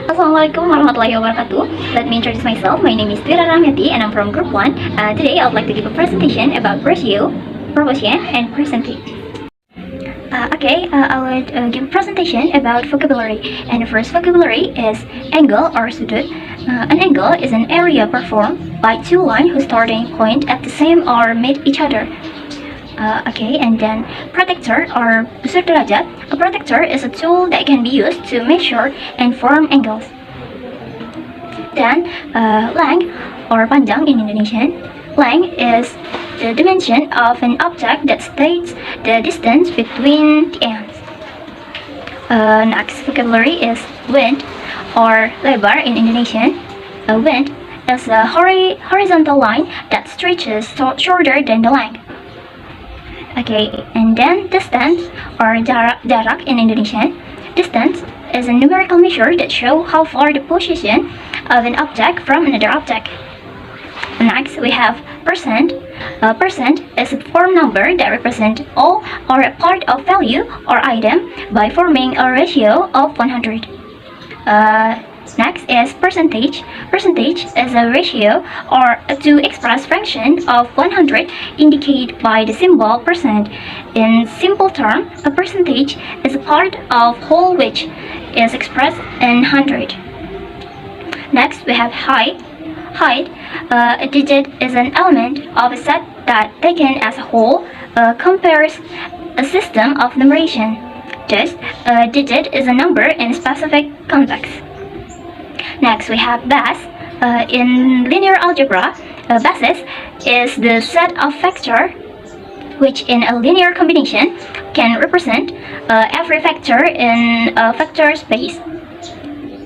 Assalamualaikum warahmatullahi wabarakatuh. Let me introduce myself. My name is Dwi Rara Rahmiati and I'm from Group 1. Today I would like to give a presentation about ratio, proportion, and percentage. I would give a presentation about vocabulary. And the first vocabulary is angle or sudut. An angle is an area performed by two lines whose starting point at the same or meet each other. And then protractor or busur derajat. A protractor is a tool that can be used to measure and form angles. Then length or panjang in Indonesian. Length is the dimension of an object that states the distance between the ends. Next vocabulary is wind or lebar in Indonesian. A wind is a horizontal line that stretches shorter than the length. And then distance or jarak in Indonesian. Distance is a numerical measure that shows how far the position of an object from another object. Next, we have percent. Percent is a form number that represents all or a part of value or item by forming a ratio of 100. Next is percentage. Percentage is a ratio or to express fraction of 100 indicated by the symbol percent. In simple terms, a percentage is a part of whole which is expressed in 100. Next, we have height. Height, a digit is an element of a set that, taken as a whole, compares a system of numeration. Thus, a digit is a number in a specific context. Next, we have base. In linear algebra, a basis is the set of factors which in a linear combination can represent every factor in a vector space.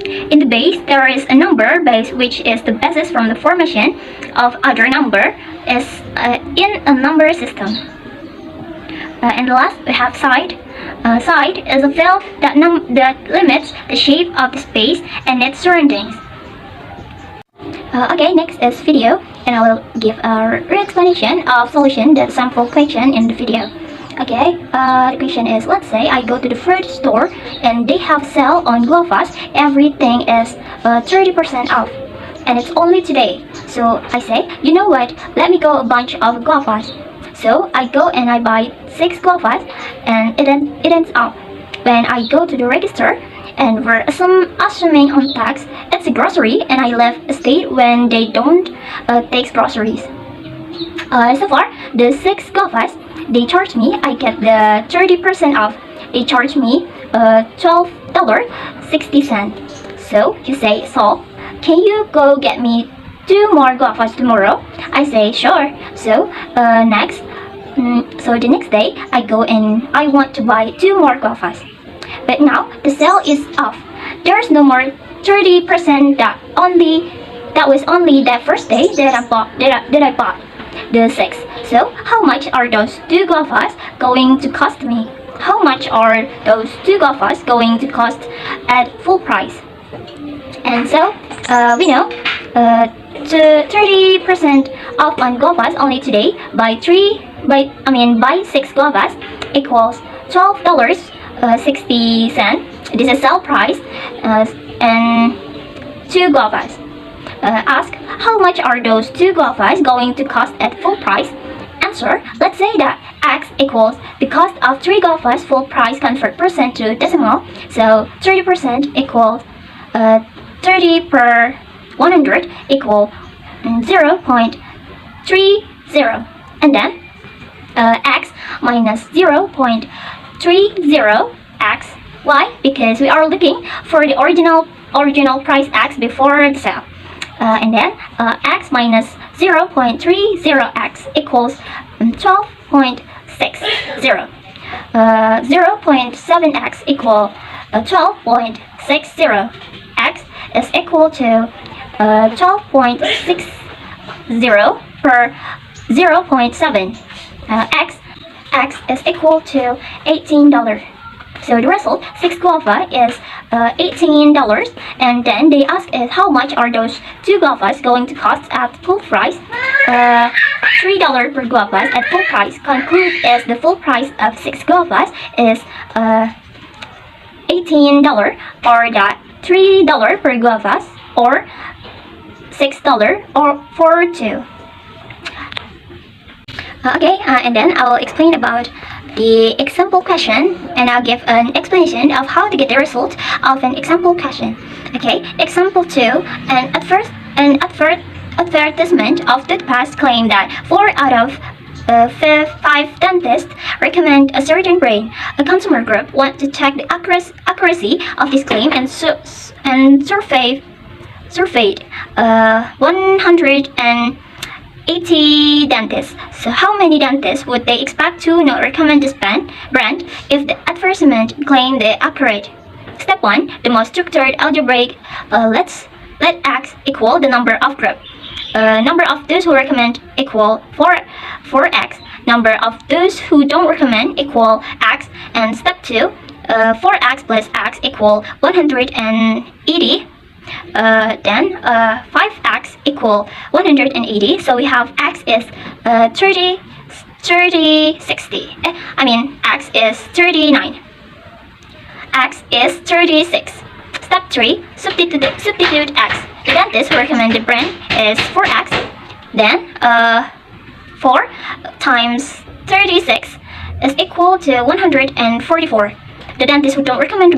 In the base, there is a number base which is the basis from the formation of other number is in a number system. And last, we have side. Side is a field that limits the shape of the space and its surroundings. Next is video, and I will give a re-explanation of solution the sample question in the video. The question is, let's say I go to the fruit store and they have sale on guavas. Everything is 30% off, and it's only today. So I say, you know what? Let me go a bunch of guavas. So I go and I buy 6 guavas, and it ends up when I go to the register, and we're assuming on tax, it's a grocery, and I left a state when they don't take groceries. So far, the 6 guavas they charge me, I get the 30% off. They charge me $12.60. So you say, so can you go get me 2 more guavas tomorrow? I say, sure. So the next day I go and I want to buy 2 more guavas. But now the sale is off. There's no more 30% that was only that first day that I bought the 6. So how much are those 2 guavas going to cost me? How much are those 2 guavas going to cost at full price? And so we know the 30% off on guavas only today buy 6 guavas equals $12.60. This is sale price and 2 guavas. Ask, how much are those 2 guavas going to cost at full price? Answer, let's say that X equals the cost of 3 guavas full price convert percent to decimal. So 30% equals 30 per 100 equal 0.30. And then X minus 0.30 X. Why? Because we are looking for the original price X before the sale. And then X minus 0.30X equals 12.60. 0.7X equal 12.60. X is equal to 12.60 per 0.7. X is equal to $18. So the result, 6 guava is $18, and then they ask is how much are those 2 guavas going to cost at full price? $3 per guavas at full price. Conclude is the full price of 6 guavas is $18, or that $3 per guavas, or $6 or for two. Okay, and then I will explain about the example question, and I'll give an explanation of how to get the result of an example question. Okay, example 2, an advertisement of toothpaste claim that 4 out of 5 dentists recommend a certain brand. A consumer group want to check the accuracy of this claim and surveyed 180 dentists. So how many dentists would they expect to not recommend this brand if the advertisement claimed the accurate? Step 1. The most structured algebraic let x equal the number of group. Number of those who recommend equal 4x. Number of those who don't recommend equal x. And step 2. 4x plus x equal 180. Then 5x equal 180. So we have x is 60. X is 39. X is 36. Step 3. Substitute x. The dentist recommended brand is 4x. Then 4 times 36 is equal to 144. The dentist who don't recommend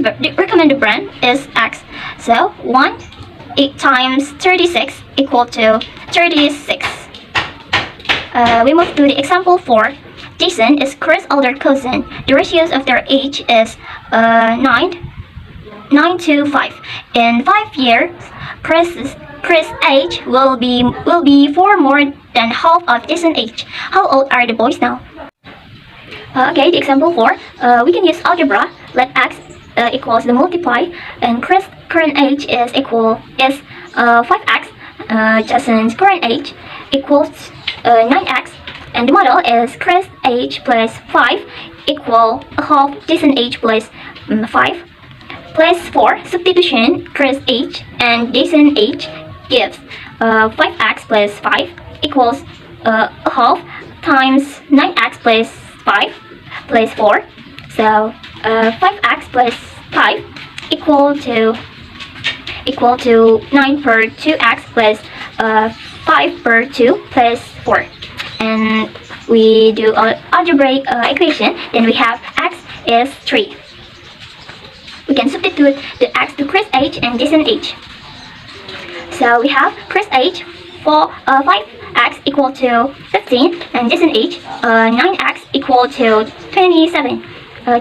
the brand is x. So 8 times 36 equal to 36. We move to the example 4. Jason is Chris' older cousin. The ratios of their age is 9 to 5. In 5 years, Chris' age will be for more than half of Jason's age. How old are the boys now? Okay, the example 4. We can use algebra. Let x equals the multiply, and Chris' current age is 5x. Jason's current age equals 9x, and the model is Chris' age plus 5 equal half Jason's age plus 5 plus 4. Substitution Chris' age and Jason's age gives 5x plus 5 equals half times 9x plus 5 plus 4. So 5x plus 5 equal to 9 per 2x plus 5 per 2 plus 4. And we do an algebraic equation. Then we have x is 3. We can substitute the x to Chris' age and Jason's age. So we have Chris' age 5x equal to 15, and Jason's age 9x equal to 27.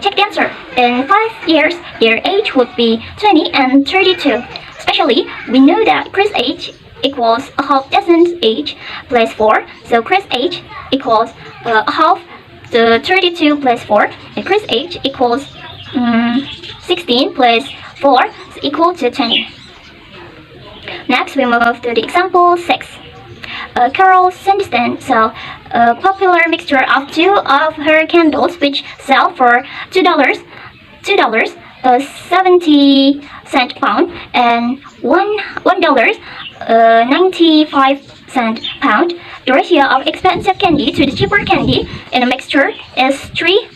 Check the answer. In 5 years, their age would be 20 and 32. Especially, we know that Chris' age equals half Jason's age plus 4. So Chris' age equals half the 32 plus 4. And Chris' age equals 16 plus 4 is equal to 20. Next, we move to the example 6. Carol Sanderson sells a popular mixture of 2 of her candles, which sell for $2, 70 pound, and $1.95 pound. The ratio of expensive candy to the cheaper candy in a mixture is 3.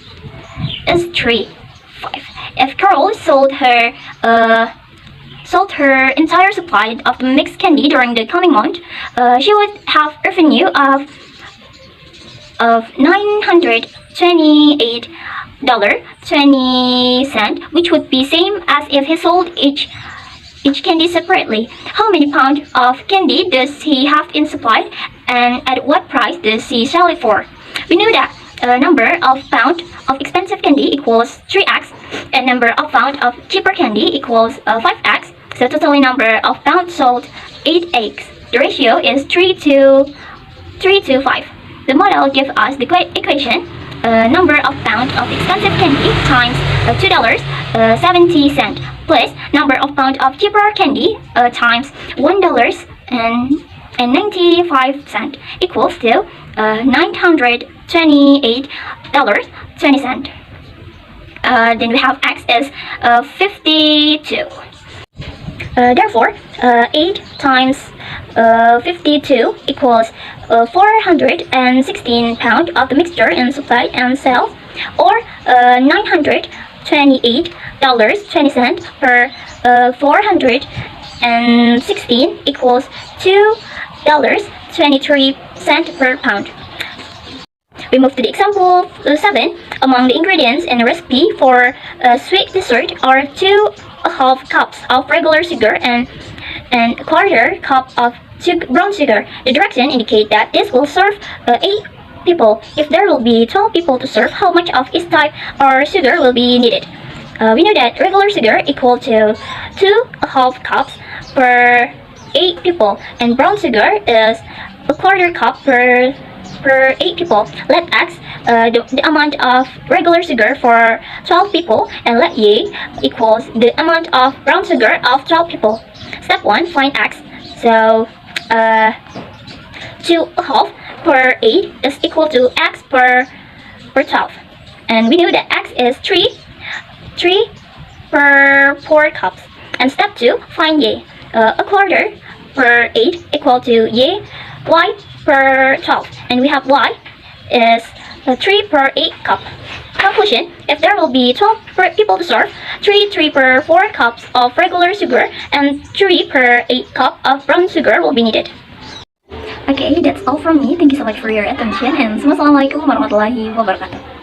If Carol sold her entire supply of the mixed candy during the coming month, she would have revenue of $928.20, which would be same as if he sold each candy separately. How many pounds of candy does he have in supply, and at what price does he sell it for? We know that number of pound of expensive candy equals 3x, and number of pound of cheaper candy equals 5x. So totally number of pounds sold 8x. The ratio is 3 to 5. The model gives us the equation: number of pounds of expensive candy times $2.70 plus number of pounds of cheaper candy times $1.95 equals to $928.20. Then we have x is 52. Therefore, 8 times 52 equals 416 pounds of the mixture in supply and sale, or $928 $28.20 per 416 equals $2.23 per pound. We move to the example 7. Among the ingredients in a recipe for a sweet dessert are 2½ cups of regular sugar and a quarter cup of brown sugar. The direction indicate that this will serve 8 people. If there will be 12 people to serve, how much of each type or sugar will be needed? We know that regular sugar equal to 2½ cups per 8 people, and brown sugar is a quarter cup per 8 people. Let X the amount of regular sugar for 12 people, and let Y equals the amount of brown sugar of 12 people. Step 1, find X. So 2½ per 8 is equal to X per 12, and we know that X is 3 per 4 cups. And step 2, find Y. A quarter per 8 equal to Y per 12, and we have Y is 3 per 8 cup. Conclusion: if there will be 12 people to serve, 3 per 4 cups of regular sugar and 3 per 8 cup of brown sugar will be needed. Okay, that's all from me. Thank you so much for your attention, and Wassalamualaikum warahmatullahi wabarakatuh.